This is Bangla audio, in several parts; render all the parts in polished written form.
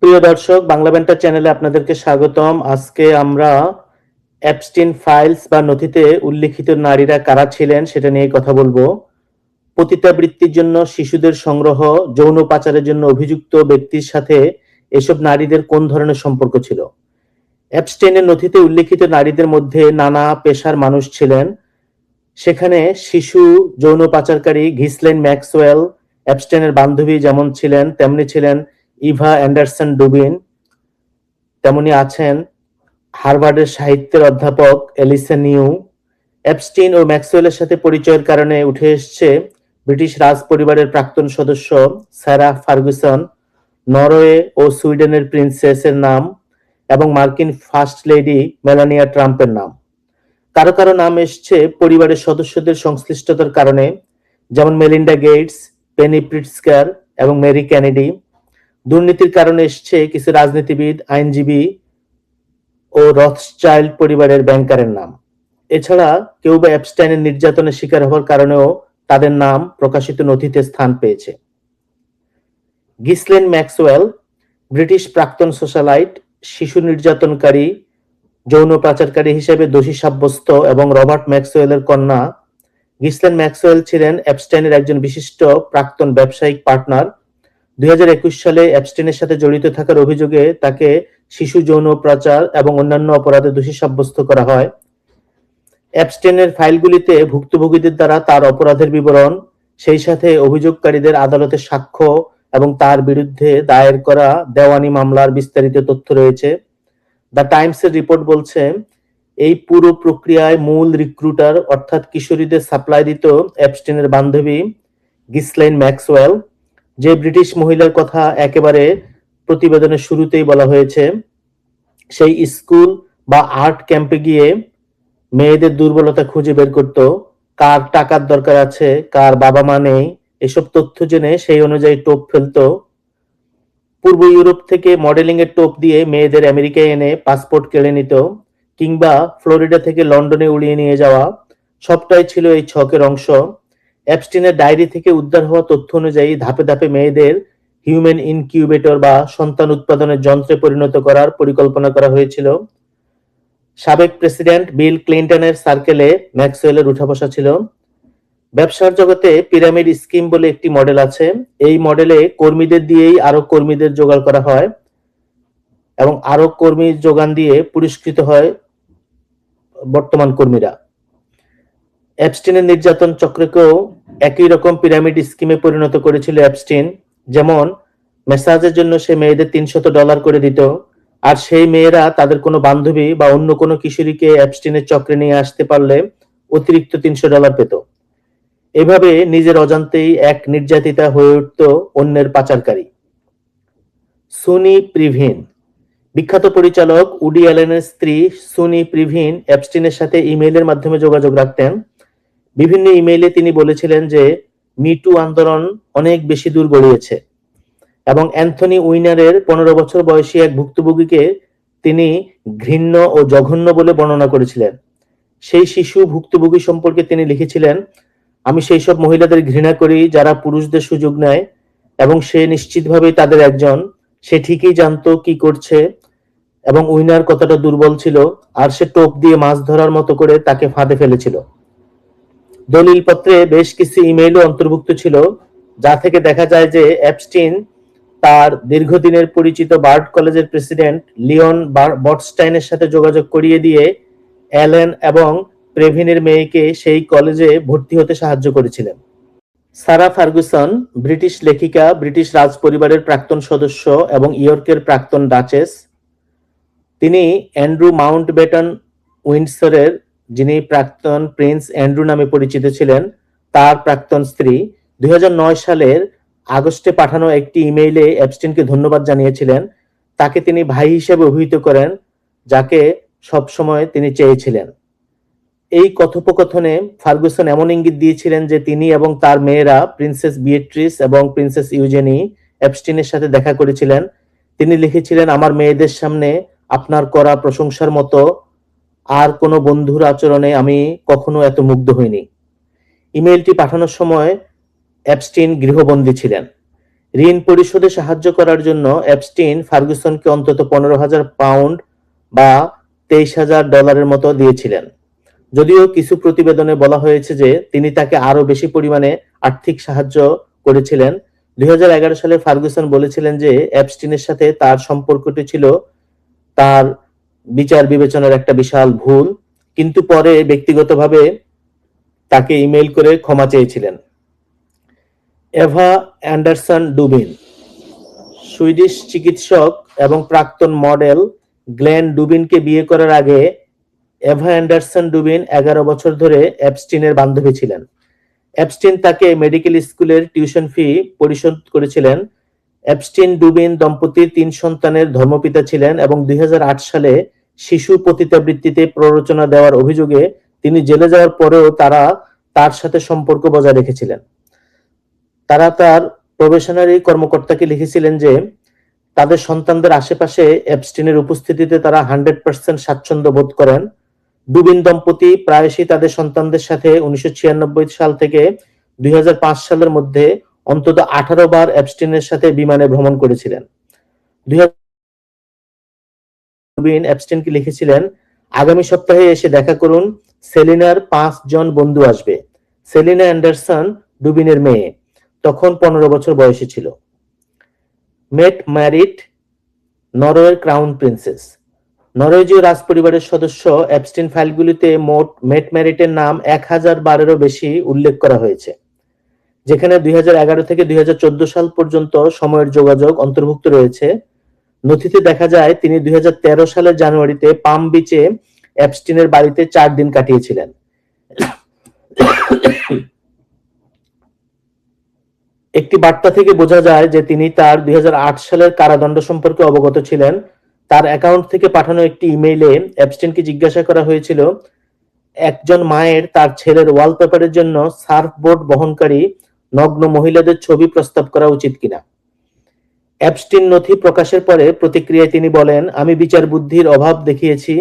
প্রিয় দর্শক, বাংলা ব্যান্টার চ্যানেলে আপনাদেরকে স্বাগতম। আজকে আমরা অ্যাপস্টিন ফাইলস বা নথিতে উল্লিখিত নারীরা কারা ছিলেন সেটা নিয়ে কথা বলবো। পতিতাবৃত্তির জন্য শিশুদের সংগ্রহ, যৌন পাচারের জন্য অভিযুক্ত ব্যক্তির সাথে এসব নারীদের কোন ধরনের সম্পর্ক ছিল। অ্যাপস্টেইনের নথিতে উল্লিখিত নারীদের মধ্যে নানা পেশার মানুষ ছিলেন। সেখানে শিশু যৌন পাচারকারী ঘিসলেন ম্যাক্সওয়েল অ্যাপস্টেইনের বান্ধবী যেমন ছিলেন, তেমনি ছিলেন ইভা অ্যান্ডারসন ডুবিন। তেমনি আছেন হার্ভার্ডের সাহিত্যের অধ্যাপক এলিসা নিউ। অ্যাপস্টিন ও ম্যাক্সওয়েলের সাথে পরিচয়ের কারণে উঠে এসছে ব্রিটিশ রাজ পরিবারের প্রাক্তন সদস্য স্যারা ফার্গুসন, নরওয়ে ও সুইডেনের প্রিন্সেসের নাম এবং মার্কিন ফার্স্ট লেডি মেলানিয়া ট্রাম্পের নাম। কারো কারো নাম এসছে পরিবারের সদস্যদের সংশ্লিষ্টতার কারণে, যেমন মেলিন্ডা গেটস, পেনি প্রিটস্কার এবং মেরি কেনেডি। দুর্নীতির কারণে এসছে কিছু রাজনীতিবিদ, আইনজীবী ও রথসচাইল্ড পরিবারের ব্যাংকারের নাম। এছাড়া কেউ বা অ্যাপস্টাইনের নির্যাতনের শিকার হওয়ার কারণেও তাদের নাম প্রকাশিত নথিতে স্থান পেয়েছে। গিসলেন ম্যাক্সওয়েল ব্রিটিশ প্রাক্তন সোশ্যালাইট, শিশু নির্যাতনকারী, যৌন পাচারকারী হিসেবে দোষী সাব্যস্ত এবং রবার্ট ম্যাক্সওয়েলের কন্যা। গিসলেন ম্যাক্সওয়েল ছিলেন অ্যাপস্টাইনের একজন বিশিষ্ট প্রাক্তন ব্যবসায়িক পার্টনার। 2021 সালে অ্যাপস্টাইনের সাথে জড়িত থাকার অভিযোগে তাকে শিশু যৌন পাচার এবং অন্যান্য অপরাধে দোষী সাব্যস্ত করা হয়। অ্যাপস্টাইনের ফাইলগুলিতে ভুক্তভোগীদের দ্বারা তার অপরাধের বিবরণ, সেই সাথে অভিযোগকারীদের আদালতে সাক্ষ্য এবং তার বিরুদ্ধে দায়ের করা দেওয়ানি মামলার বিস্তারিত তথ্য রয়েছে। দ্য টাইমসের রিপোর্ট বলছে, এই পুরো প্রক্রিয়ায় মূল রিক্রুটার অর্থাৎ কিশোরীদের সাপ্লাই দিত অ্যাপস্টাইনের বান্ধবী গিসলেন ম্যাক্সওয়েল, যে ব্রিটিশ মহিলার কথা একেবারে প্রতিবেদনের শুরুতেই বলা হয়েছে। সেই স্কুল বা আর্ট ক্যাম্পে গিয়ে মেয়েদের দুর্বলতা খুঁজে বের করত, কার টাকার দরকার আছে, কার বাবা মা নেই, এসব তথ্য জেনে সেই অনুযায়ী টোপ ফেলতো। পূর্ব ইউরোপ থেকে মডেলিং এর টোপ দিয়ে মেয়েদের আমেরিকায় এনে পাসপোর্ট কেড়ে নিত, কিংবা ফ্লোরিডা থেকে লন্ডনে উড়িয়ে নিয়ে যাওয়া, সবটাই ছিল এই ছকের অংশ। অ্যাপস্টাইনের ডায়েরি থেকে উদ্ধার হওয়া তথ্য অনুযায়ী ধাপে ধাপে মেয়েদের হিউম্যান ইনকিউবেটর বা সন্তান উৎপাদনের যন্ত্রে পরিণত করার পরিকল্পনা করা হয়েছিল। সাবেক প্রেসিডেন্ট বিল ক্লিন্টনের সার্কেলে ম্যাক্সওয়েলের উঠা বসা ছিল। ব্যবসার জগতে পিরামিড স্কিম বলে একটি মডেল আছে। এই মডেলে কর্মীদের দিয়েই আরো কর্মীদের জোগাড় করা হয় এবং আরো কর্মী যোগান দিয়ে পুরস্কৃত হয় বর্তমান কর্মীরা। অ্যাপস্টাইনের নির্যাতন চক্রকেও একই রকম পিরামিড স্কিমে পরিণত করেছিল অ্যাপস্টাইন। যেমন মেসাজের জন্য সে মেয়েদের $300 করে দিত, আর সেই মেয়েরা তাদের কোনো বান্ধবী বা অন্য কোনো কিশোরীকে অ্যাপস্টাইনের চক্রে নিয়ে আসতে পারলে অতিরিক্ত $300 পেত। এভাবে নিজের অজান্তেই এক নির্যাতিতা হয়ে উঠত অন্যের পাচারকারী। সুনি প্রিভিন, বিখ্যাত পরিচালক উডি অ্যালেনের স্ত্রী সুনি প্রিভিন অ্যাপস্টাইনের সাথে ইমেইলের মাধ্যমে যোগাযোগ রাখতেন। বিভিন্ন ইমেইলে তিনি বলেছিলেন যে মিটু আন্দোলন অনেক বেশি দূর গড়িয়েছে এবং অ্যান্থনি উইনারের 15 বছর বয়সী এক ভুক্তভোগীকে তিনি ঘৃণ্য ও জঘন্য বলে বর্ণনা করেছিলেন। সেই শিশু ভুক্তভোগী সম্পর্কে তিনি লিখেছিলেন, আমি সেই সব মহিলাদের ঘৃণা করি যারা পুরুষদের সুযোগ নেয়, এবং সে নিশ্চিতভাবেই তাদের একজন। সে ঠিকই জানতো কি করছে এবং উইনার কতটা দুর্বল ছিল, আর সে টোপ দিয়ে মাছ ধরার মতো করে তাকে ফাঁদে ফেলেছিল। দলিলপত্রে বেশ কিছু ইমেইলও অন্তর্ভুক্ত ছিল, যা থেকে দেখা যায় যে অ্যাপস্টাইন তার দীর্ঘদিনের পরিচিত বার্ড কলেজের প্রেসিডেন্ট লিওন বটস্টাইনের সাথে যোগাযোগ করিয়ে দিয়ে অ্যালেন এবং প্রেভিনের মেয়েকে সেই কলেজে ভর্তি হতে সাহায্য করেছিলেন। সারা ফার্গুসন ব্রিটিশ লেখিকা, ব্রিটিশ রাজ পরিবারের প্রাক্তন সদস্য এবং ইয়র্কের প্রাক্তন ডাচেস। তিনি অ্যান্ড্রু মাউন্টব্যাটেন উইন্ডসরের, যিনি প্রাক্তন প্রিন্স অ্যান্ড্রু নামে পরিচিত ছিলেন, তার প্রাক্তন স্ত্রী। 2009 সালের আগস্টে পাঠানো একটি ইমেইলে অ্যাপস্টাইনকে ধন্যবাদ জানিয়েছিলেন। তাকে তিনি ভাই হিসেবে অভিহিত করেন, যাকে সবসময় তিনি চেয়েছিলেন। এই কথোপকথনে ফার্গুসন এমন ইঙ্গিত দিয়েছিলেন যে তিনি এবং তার মেয়েরা প্রিন্সেস বিয়েট্রিস এবং প্রিন্সেস ইউজেনি অ্যাপস্টাইনের সাথে দেখা করেছিলেন। তিনি লিখেছিলেন, আমার মেয়েদের সামনে আপনার করা প্রশংসার মতো আর কোনো বন্ধুর আচরণে আমি কখনো এত মুগ্ধ হইনি। ইমেইলটি পাঠানোর সময় অ্যাপস্টাইন গৃহবন্দী ছিলেন। ঋণ পরিশোধে সাহায্য করার জন্য এপস্টিন ফার্গুসনকে অন্তত 15,000 পাউন্ড বা $23,000 মতো দিয়েছিলেন। যদিও কিছু প্রতিবেদনে বলা হয়েছে যে তিনি তাকে আরো বেশি পরিমাণে আর্থিক সাহায্য করেছিলেন। 2011 সালে ফার্গুসন বলেছিলেন যে এপস্টিনের সাথে তার সম্পর্কটি ছিল তার বিচার বিবেচনার একটা বিশাল ভুল, কিন্তু পরে ব্যক্তিগতভাবে তাকে ইমেইল করে ক্ষমা চেয়েছিলেন। এভা অ্যান্ডারসন ডুবিন, সুইডিশ চিকিৎসক এবং প্রাক্তন মডেল গ্লেন ডুবিনকে বিয়ে করার আগে এভা অ্যান্ডারসন ডুবিন 11 বছর ধরে এপস্টিনের বান্ধবী ছিলেন। এপস্টিন তাকে মেডিকেল স্কুলের টিউশন ফি পরিশোধ করেছিলেন। এপস্টিন ডুবিন দম্পতির 3 সন্তানের ধর্মপিতা ছিলেন এবং 2008 সালে শিশু পতিতাবৃত্তিতে প্ররোচনা দেওয়ার অভিযোগে তিনি জেলে যাওয়ার পরেও তার সাথে সম্পর্ক বজায় রেখেছিলেন। তারা তার প্রবেশনারি কর্মকর্তাকে লিখেছিলেন যে তাদের সন্তানদের আশেপাশে এপস্টিনের উপস্থিতিতে তারা 100% স্বাচ্ছন্দ্য বোধ করেন। ডুবিন দম্পতি প্রায়শই তাদের সন্তানদের সাথে 1996 সাল থেকে 2005 সালের মধ্যে অন্তত 18 বার এপস্টিনের সাথে বিমানে ভ্রমণ করেছিলেন। ডুবিন এপস্টিনকে লিখেছিলেন, আগামী সপ্তাহে এসে দেখা করুন, সেলিনার 5 জন বন্ধু আসবে। সেলিনা অ্যান্ডারসন ডুবিনের মেয়ে, তখন 15 বছর বয়সী ছিল। মেট ম্যারিট, নরওয়ের ক্রাউন প্রিন্সেস। নরওয়েজীয় রাজপরিবারের সদস্য এপস্টিন ফাইলগুলিতে মোট মেট ম্যারিটের নাম 1000 বারেরও বেশি উল্লেখ করা হয়েছে, যেখানে 2011 থেকে 2014 সাল পর্যন্ত সময়ের যোগাযোগ অন্তর্ভুক্ত রয়েছে। নথিতে দেখা যায় তিনি 2013 সালের জানুয়ারিতে পাম বিচে এপস্টিনের বাড়িতে 4 দিন কাটিয়েছিলেন। একটি বার্তা থেকে বোঝা যায় যে তিনি তার 2008 সালের কারাদণ্ড সম্পর্কে অবগত ছিলেন। তার অ্যাকাউন্ট থেকে পাঠানো একটি ইমেইলে এপস্টিনকে জিজ্ঞাসা করা হয়েছিল একজন মায়ের তার ছেলের ওয়ালপেপারের জন্য সার্ফবোর্ড বহনকারী নগ্ন মহিলাদের ছবি প্রস্তাব করা উচিত কিনা। এপস্টিন নথি প্রকাশের পরে প্রতিক্রিয়ায় তিনি বলেন, আমি বিচার বুদ্ধির অভাব দেখিয়েছি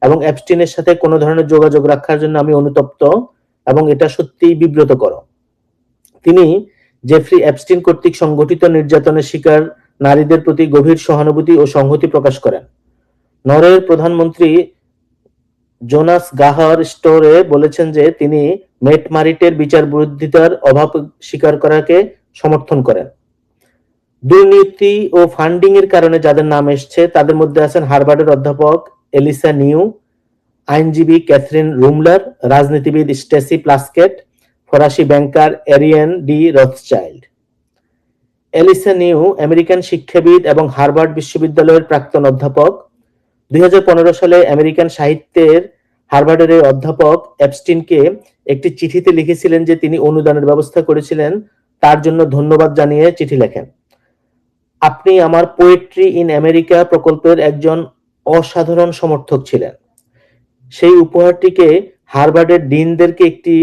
এবং এপস্টিনের সাথে কোনো ধরনের যোগাযোগ রাখার জন্য আমি অনুতপ্ত এবং এটা সত্যিই বিব্রতকর। তিনি জেফ্রি এপস্টিন কর্তৃক সংগঠিত নির্যাতনের শিকার নারীদের প্রতি গভীর সহানুভূতি ও সংহতি প্রকাশ করেন। নরওয়ের প্রধানমন্ত্রী জোনাস গাহার স্টোরে বলেছেন যে তিনি মেট ম্যারিটের বিচার বুদ্ধিতার অভাব স্বীকার করাকে সমর্থন করেন। দুর্নীতি ও ফান্ডিং এর কারণে যাদের নাম এসছে তাদের মধ্যে আছেন হার্ভার্ডের অধ্যাপক এলিসা নিউ, আইনজীবী ক্যাথরিন রুমলার, রাজনীতিবিদ স্টেসি প্লাস্কেট, ফরাসি ব্যাংকার Ariane de Rothschild. Elisa New American শিক্ষাবিদ এবং হার্ভার্ড বিশ্ববিদ্যালয়ের প্রাক্তন অধ্যাপক। 2015 সালে আমেরিকান সাহিত্যের হার্ভার্ডের এই অধ্যাপক এপস্টিনকে একটি চিঠিতে লিখেছিলেন যে তিনি অনুদানের ব্যবস্থা করেছিলেন, তার জন্য ধন্যবাদ জানিয়ে চিঠি লেখেন। আপনি আমার পোয়েট্রি ইন আমেরিকা প্রকল্পের একজন অসাধারণ সমর্থক ছিলেন। সেই উপহারটিকে হার্ভার্ডের ডিনদেরকে একটি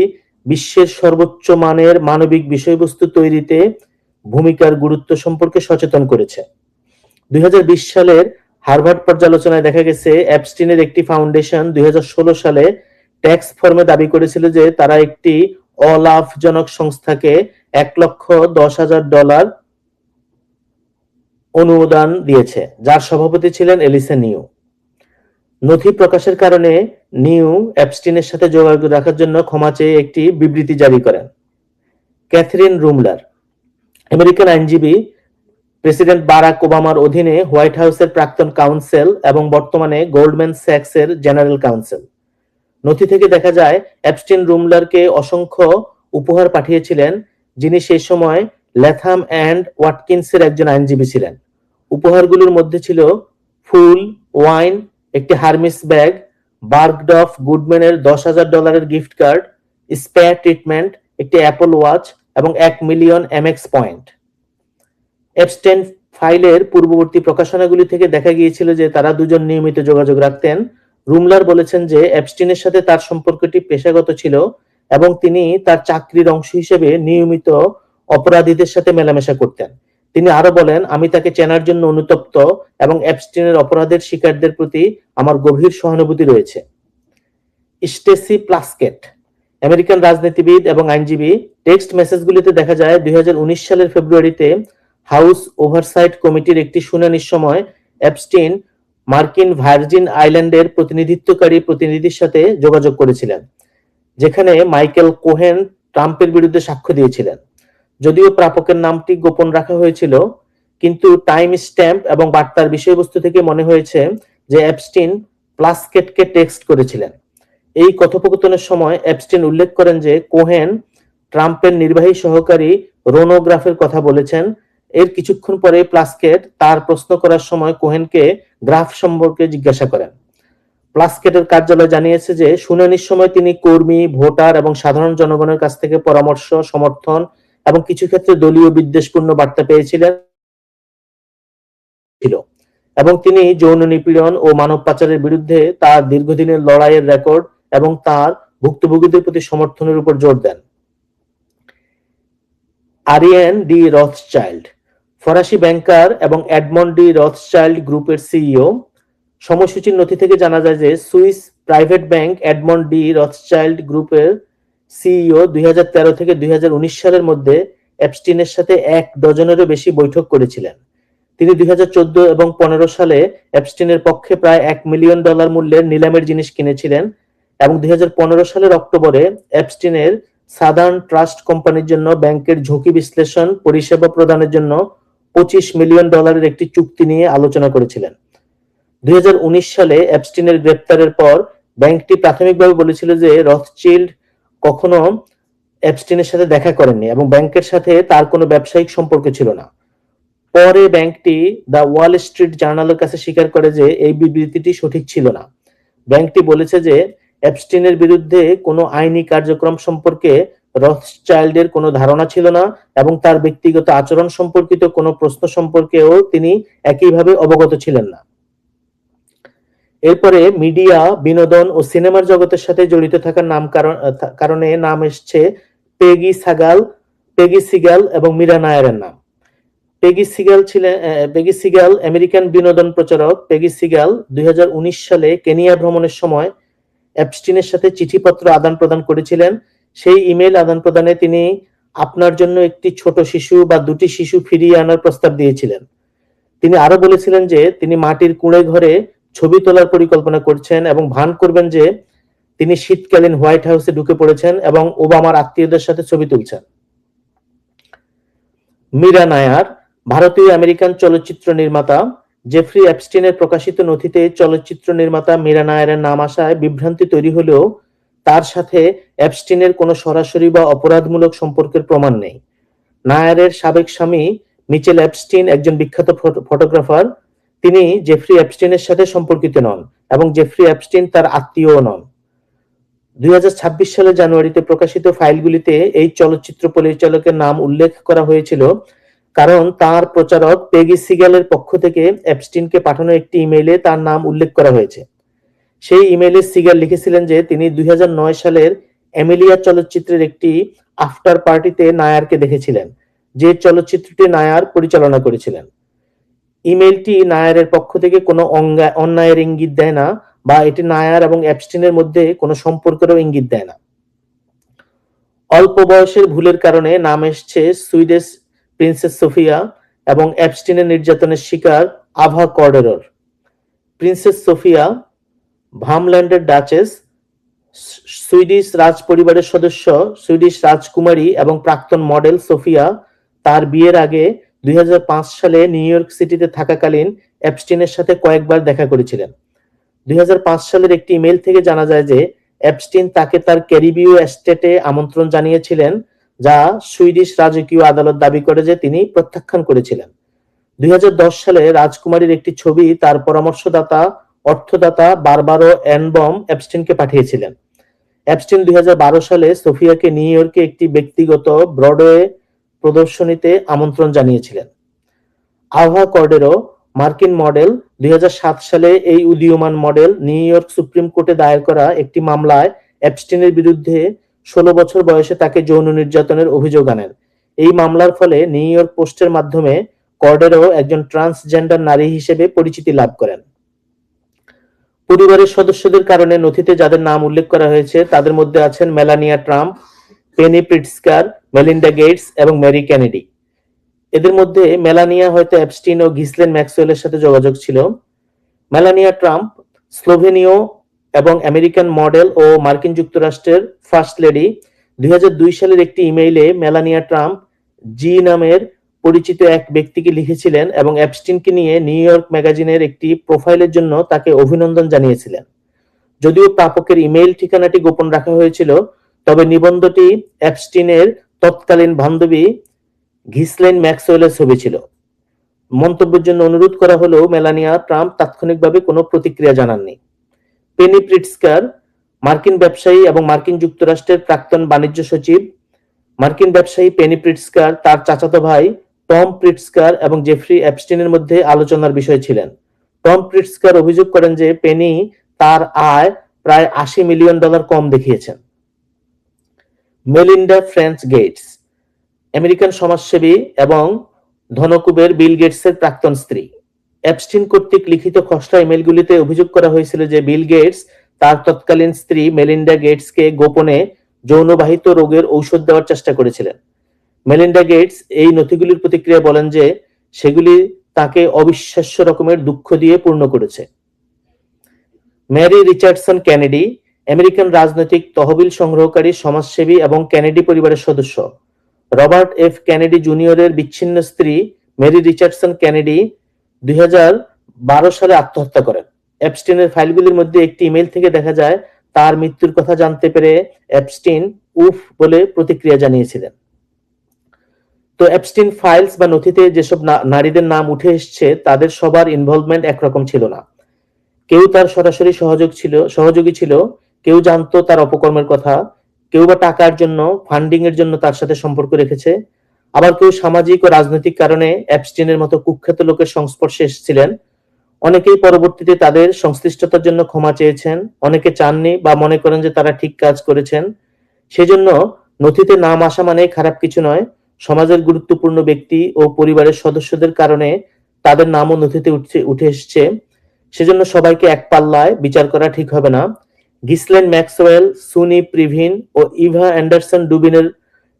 বিশ্বের সর্বোচ্চ মানের মানবিক বিষয়বস্তু তৈরিতে ভূমিকার গুরুত্ব সম্পর্কে সচেতন করেছে। 2020 সালের হার্ভার্ড পর্যালোচনায় দেখা গেছে এপস্টিনের একটি ফাউন্ডেশন 2016 সালে ট্যাক্স ফর্মে দাবি করেছিল যে তারা একটি অলাভজনক সংস্থাকে $1,10,000 অনুদান দিয়েছে, যার সভাপতি ছিলেন এলিসা নিউ। নথি প্রকাশের কারণে নিউ এপস্টিনের সাথে যোগাযোগ রাখার জন্য ক্ষমা চেয়ে একটি বিবৃতি জারি করেন। ক্যাথরিন রুমলার, আমেরিকান আইনজীবী, প্রেসিডেন্ট বারাক ওবামার অধীনে হোয়াইট হাউসের প্রাক্তন কাউন্সিল এবং বর্তমানে গোল্ডম্যান স্যাক্সের জেনারেল কাউন্সিল। নথি থেকে দেখা যায় এপস্টিন রুমলারকে অসংখ্য উপহার পাঠিয়েছিলেন, যিনি সেই সময় ল্যাথাম অ্যান্ড ওয়াটকিন্সের একজন আইনজীবী ছিলেন। উপহারগুলোর মধ্যে ছিল ফুল, ওয়াইন, একটি হার্মিস ব্যাগ, বার্গডফ গুডম্যানের $10,000 গিফট কার্ড, স্পেয়ার ট্রিটমেন্ট, একটি অ্যাপল ওয়াচ এবং 1 মিলিয়ন এমএক্স পয়েন্ট। এপস্টেন ফাইলের পূর্ববর্তী প্রকাশনাগুলি থেকে দেখা গিয়েছিল যে তারা দুজন নিয়মিত যোগাযোগ রাখতেন। রুমলার বলেছেন যে এপস্টিনের সাথে তার সম্পর্কটি পেশাগত ছিল এবং তিনি তার চাকরির অংশ হিসেবে নিয়মিত অপরাধীদের সাথে মেলামেশা করতেন। তিনি আরো বলেন, আমি তাকে চেনার জন্য অনুতপ্ত এবং এপস্টিনের অপরাধের শিকারদের প্রতি আমার গভীর সহানুভূতি রয়েছে। স্টেসি প্লাস্কেট, আমেরিকান রাজনীতিবিদ এবং আইনজীবী। টেক্সট মেসেজগুলিতে দেখা যায় 2019 সালের ফেব্রুয়ারিতে হাউস ওভারসাইট কমিটির একটি শুনানির সময় এপস্টিন মার্কিন ভার্জিন আইল্যান্ডের প্রতিনিধিত্বকারী প্রতিনিধির সাথে যোগাযোগ করেছিলেন, যেখানে মাইকেল কোহেন ট্রাম্পের বিরুদ্ধে সাক্ষ্য দিয়েছিলেন। যদিও প্রাপকের নামটি গোপন রাখা হয়েছিল, কিন্তু টাইম স্ট্যাম্প এবং বার্তার বিষয়বস্তু থেকে মনে হয়েছে যে এপস্টিন প্লাস্কেটকে টেক্সট করেছিলেন। এই কথোপকথনের সময় এপস্টিন উল্লেখ করেন যে কোহেন ট্রাম্পের নির্বাহী সহকারী রোনোগ্রাফের কথা বলেছেন। এর কিছুক্ষণ পরে প্লাস্কেট তার প্রশ্ন করার সময় কোহেনকে গ্রাফ সম্পর্কে জিজ্ঞাসা করেন। প্লাস্কেটের কার্যালয় জানিয়েছে যে শুনানির সময় তিনি কর্মী, ভোটার এবং সাধারণ জনগণের কাছ থেকে পরামর্শ, সমর্থন এবং কিছু ক্ষেত্রে দলীয় বিদ্বেষপূর্ণ বার্তা পেয়েছিলেন এবং তিনি যৌন নিপীড়ন ও মানব পাচারের বিরুদ্ধে তার দীর্ঘদিনের লড়াইয়ের রেকর্ড এবং তার ভুক্তভোগীদের প্রতি সমর্থনের উপর জোর দেন। আরিয়েন ডি রথচাইল্ড, ফরাসি ব্যাংকার এবং এডমন্ড ডি রথচাইল্ড গ্রুপের সিইও। সময়সূচির নথি থেকে জানা যায় যে Swiss private bank Edmund D Rothschild গ্রুপের সিইও 2013 থেকে 2019 সালের মধ্যে এপস্টিনের সাথে 1 ডজনেরও বেশি বৈঠক করেছিলেন। তিনি 2014 এবং 15 সালে এপস্টিনের পক্ষে প্রায় $1 মিলিয়ন মূল্যের নিলামের জিনিস কিনেছিলেন এবং 2015 সালের অক্টোবরে এপস্টিনের সাদার্ন ট্রাস্ট কোম্পানির জন্য ব্যাংকের ঝুঁকি বিশ্লেষণ পরিষেবা প্রদানের জন্য $25 মিলিয়ন একটি চুক্তি নিয়ে আলোচনা করেছিলেন। 2019 সালে এপস্টিনের গ্রেপ্তারের পর ব্যাংকটি প্রাথমিকভাবে বলেছিল যে রথচিল্ড কখনো এপস্টিনের সাথে দেখা করেননি এবং ব্যাংকের সাথে তার কোনো ব্যবসায়িক সম্পর্ক ছিল না। পরে ব্যাংকটি দ্য ওয়াল স্ট্রিট জার্নালের কাছে স্বীকার করে যে এই বিবৃতিটি সঠিক ছিল না। ব্যাংকটি বলেছে যে এপস্টিনের বিরুদ্ধে কোনো আইনি কার্যক্রম সম্পর্কে রথচাইল্ডের কোনো ধারণা ছিল না এবং তার ব্যক্তিগত আচরণ সম্পর্কিত কোনো প্রশ্ন সম্পর্কেও তিনি একইভাবে অবগত ছিলেন না। এরপরে মিডিয়া, বিনোদন ও সিনেমার জগতের সাথে জড়িত থাকার কারণে নাম এসছে পেগি সিগাল এবং মীরা নায়ারের নাম। পেগি সিগাল আমেরিকান বিনোদন প্রচারক। পেগি সিগাল 2019 সালে কেনিয়া ভ্রমণের সময় এপস্টিনের সাথে চিঠিপত্র আদান প্রদান করেছিলেন। সেই ইমেল আদান প্রদানে তিনি আপনার জন্য একটি ছোট শিশু বা 2টি শিশু ফিরিয়ে আনার প্রস্তাব দিয়েছিলেন। তিনি আরো বলেছিলেন যে তিনি মাটির কুঁড়ে ঘরে ছবি তোলার পরিকল্পনা করছেন এবং ভান করবেন যে তিনি শীতকালীন হোয়াইট হাউসে ঢুকে পড়েছেন এবং ওবামার আত্মীয়দের সাথে ছবি তুলছেন। মীরা নায়ার, ভারতীয় আমেরিকান চলচ্চিত্র নির্মাতা। জেফ্রি এপস্টিনের প্রকাশিত নথিতে চলচ্চিত্র নির্মাতা মীরা নায়ারের নাম আসায় বিভ্রান্তি তৈরি হলেও তার সাথে এপস্টিনের কোনো সরাসরি বা অপরাধমূলক সম্পর্কের প্রমাণ নেই। নায়ারের সাবেক স্বামী মিচেল এপস্টিন একজন বিখ্যাত ফটোগ্রাফার। তিনি জেফ্রি এপস্টিনের সাথে সম্পর্কিত নন এবং জেফ্রি এপস্টিন তার আত্মীয়ও নন। 2026 সালের জানুয়ারিতে প্রকাশিত ফাইলগুলিতে এই চলচ্চিত্র পরিচালকের নাম উল্লেখ করা হয়েছিল কারণ তার প্রচারক পেগি সিগালের পক্ষ থেকে এপস্টিনকে পাঠানো একটি ইমেইলে তার নাম উল্লেখ করা হয়েছে। সেই ইমেইলে সিগাল লিখেছিলেন যে তিনি 2009 সালের এমিলিয়া চলচ্চিত্রের একটি আফটার পার্টিতে নায়ারকে দেখেছিলেন, যে চলচ্চিত্রটি নায়ার পরিচালনা করেছিলেন। ইমেইলটি নায়ারের পক্ষ থেকে কোনো অন্যায়ের ইঙ্গিত দেয় না বা এটি নায়ার এবং এপস্টিনের মধ্যে কোনো সম্পর্কেরও ইঙ্গিত দেয় না। অল্প বয়সের ভুলের কারণে নাম এসছে সুইডিশ প্রিন্সেস সোফিয়া এবং এপস্টিনের নির্যাতনের শিকার আভা কর্ডেরর। প্রিন্সেস সোফিয়া ভামল্যান্ডের ডাচেস, সুইডিশ রাজ পরিবারের সদস্য, সুইডিশ রাজকুমারী এবং প্রাক্তন মডেল সোফিয়া তার বিয়ের আগে 2005 সালে নিউ ইয়র্ক সিটিতে থাকাকালীন এপস্টিনের সাথে কয়েকবার দেখা করেছিলেন। 2005 সালের একটি ইমেল থেকে জানা যায় যে এপস্টিন তাকে তার ক্যারিবীয় এস্টেটে আমন্ত্রণ জানিয়েছিলেন, যা সুইডিশ রাজকীয় আদালত দাবি করে যে তিনি প্রত্যাখ্যান করেছিলেন। 2010 সালে রাজকুমারীর একটি ছবি তার পরামর্শদাতা অর্থদাতা বারবারো এনবম এপস্টিনকে পাঠিয়েছিলেন। এপস্টিন 2012 সালে সোফিয়াকে নিউ ইয়র্কে একটি ব্যক্তিগত ব্রডওয়ে প্রদর্শনীতে আমন্ত্রণ জানিয়েছিলেন। আভা কর্ডেরো মার্কিন মডেল। 2007 সালে এই উদীয়মান মডেল নিউ ইয়র্ক সুপ্রিম কোর্টে দায়ের করা একটি মামলায় এপস্টিনের বিরুদ্ধে 16 বছর বয়সে তাকে যৌন নির্যাতনের অভিযোগ আনেন। এই মামলার ফলে নিউ ইয়র্ক পোস্টের মাধ্যমে কর্ডেরো একজন ট্রান্সজেন্ডার নারী হিসেবে পরিচিতি লাভ করেন। পরিবারের সদস্যদের কারণে নথিতে যাদের নাম উল্লেখ করা হয়েছে তাদের মধ্যে আছেন Melania Trump, Penny Pritzker, Melinda Gates এবং মেরি কেনেডি। এদের মধ্যে মেলানিয়া হয়তো অ্যাপস্টিন ও গিসলেন ম্যাক্সওয়েলের সাথে যোগাযোগ ছিল। মেলানিয়া ট্রাম্প স্লোভেনীয় এবং আমেরিকান মডেল ও মার্কিন যুক্তরাষ্ট্রের ফার্স্ট লেডি। 2002 সালের একটি ইমেইলে মেলানিয়া ট্রাম্প জি নামের পরিচিত এক ব্যক্তিকে লিখেছিলেন এবং অ্যাপস্টিনকে নিয়ে নিউ ইয়র্ক ম্যাগাজিনের একটি প্রোফাইলের জন্য তাকে অভিনন্দন জানিয়েছিলেন। যদিও প্রাপকের ইমেইল ঠিকানাটি গোপন রাখা হয়েছিল, তবে নিবন্ধটি অ্যাপস্টিনের তৎকালীন বান্ধবী ঘিসলেন ম্যাক্সওয়েলের ছবি ছিল। মন্তব্যের জন্য অনুরোধ করা হলেও মেলানিয়া ট্রাম্প তাৎক্ষণিকভাবে কোনো প্রতিক্রিয়া জানাননি। পেনি প্রিটস্কার, মার্কিন ব্যবসায়ী এবং মার্কিন যুক্তরাষ্ট্রের প্রাক্তন বাণিজ্য সচিব। মার্কিন ব্যবসায়ী পেনি প্রিটস্কার তার চাচাতো ভাই টম প্রিটস্কার এবং জেফ্রি অ্যাপস্টিনের মধ্যে আলোচনার বিষয় ছিলেন। টম প্রিটস্কার অভিযোগ করেন যে পেনি তার আয় প্রায় $80 মিলিয়ন কম দেখিয়েছেন। মেলিন্ডা ফ্রেঞ্চ গেটস, আমেরিকান সমাজসেবী এবং ধনকুবের বিল গেটসের প্রাক্তন স্ত্রী। অ্যাপস্টিন কর্তৃক লিখিত খসড়া ইমেলগুলিতে অভিযোগ করা হয়েছিল যে বিল গেটস তার তৎকালীন স্ত্রী মেলিন্ডা গেটসকে গোপনে যৌনবাহিত রোগের ঔষধ দেওয়ার চেষ্টা করেছিলেন। মেলিন্ডা গেটস এই নথিগুলির প্রতিক্রিয়া বলেন যে সেগুলি তাকে অবিশ্বাস্য রকমের দুঃখ দিয়ে পূর্ণ করেছে। ম্যারি রিচার্ডসন কেনেডি, আমেরিকান রাজনৈতিক তহবিল সংগ্রহকারী, সমাজসেবী এবং কেনেডি পরিবারের সদস্য। রবার্ট এফ কেনেডি জুনিয়রের বিচ্ছিন্ন স্ত্রী মেরি রিচার্ডসন কেনেডি 2012 সালে আত্মহত্যা করেন। অ্যাপস্টিনের ফাইলগুলির মধ্যে একটি ইমেল থেকে দেখা যায় তার মৃত্যুর কথা জানতে পেরে অ্যাপস্টিন উফ বলে প্রতিক্রিয়া জানিয়েছিলেন। তো অ্যাপস্টিন ফাইলস বা নথিতে যেসব নারীদের নাম উঠে এসছে তাদের সবার ইনভলভমেন্ট একরকম ছিল না। কেউ তার সরাসরি সহযোগী ছিল, কেউ জানতো তার অপকর্মের কথা, কেউ বা টাকার জন্য, ফান্ডিং এর জন্য তার সাথে সম্পর্ক রেখেছে, আবার কেউ সামাজিক ও রাজনৈতিক কারণে অ্যাপস্টিনের মতো কুখ্যাত লোকের সংস্পর্শে এসেছিলেন। অনেকেই পরবর্তীতে তাদের সংশ্লিষ্টতার জন্য ক্ষমা চেয়েছেন, অনেকে চাননি বা মনে করেন যে তারা ঠিক কাজ করেছেন। সেজন্য নথিতে নাম আসা মানে খারাপ কিছু নয়। সমাজের গুরুত্বপূর্ণ ব্যক্তি ও পরিবারের সদস্যদের কারণে তাদের নামও নথিতে উঠে এসছে। সেজন্য সবাইকে এক পাল্লায় বিচার করা ঠিক হবে না। গিসলেন ম্যাক্সওয়েল, সুনি প্রিভিন ও ইভা অ্যান্ডারসন ডুবিনের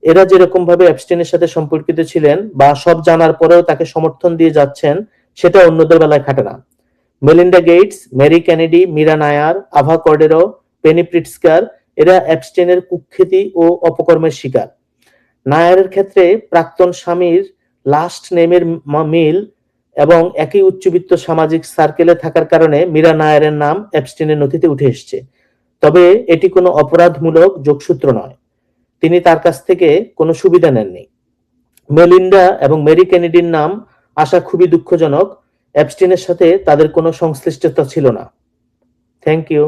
এরা যেরকম ভাবে অ্যাপস্টিনের সাথে সম্পর্কিত ছিলেন বা সব জানার পরেও তাকে সমর্থন দিয়ে যাচ্ছেন, সেটা অন্যদের বেলায় খাটে না। Melinda Gates, Mary Kennedy, Mira Nair, Ava Cordero, Penney প্রিটস্কার এরা অ্যাপস্টিনের কুখ্যাতি ও অপকর্মের শিকার। নায়ারের ক্ষেত্রে প্রাক্তন স্বামীর লাস্ট নেমের মিল এবং একই উচ্চবিত্ত সামাজিক সার্কেলে থাকার কারণে মীরা নায়ারের নাম অ্যাপস্টিনের নথিতে উঠে এসছে। তবে এটি কোনো অপরাধমূলক যোগসূত্র নয়। তিনি তার কাছ থেকে কোনো সুবিধা নেননি। মেলিন্ডা এবং মেরি কেনেডির নাম আসা খুবই দুঃখজনক। অ্যাপস্টিনের সাথে তাদের কোনো সংশ্লিষ্টতা ছিল না। Thank you.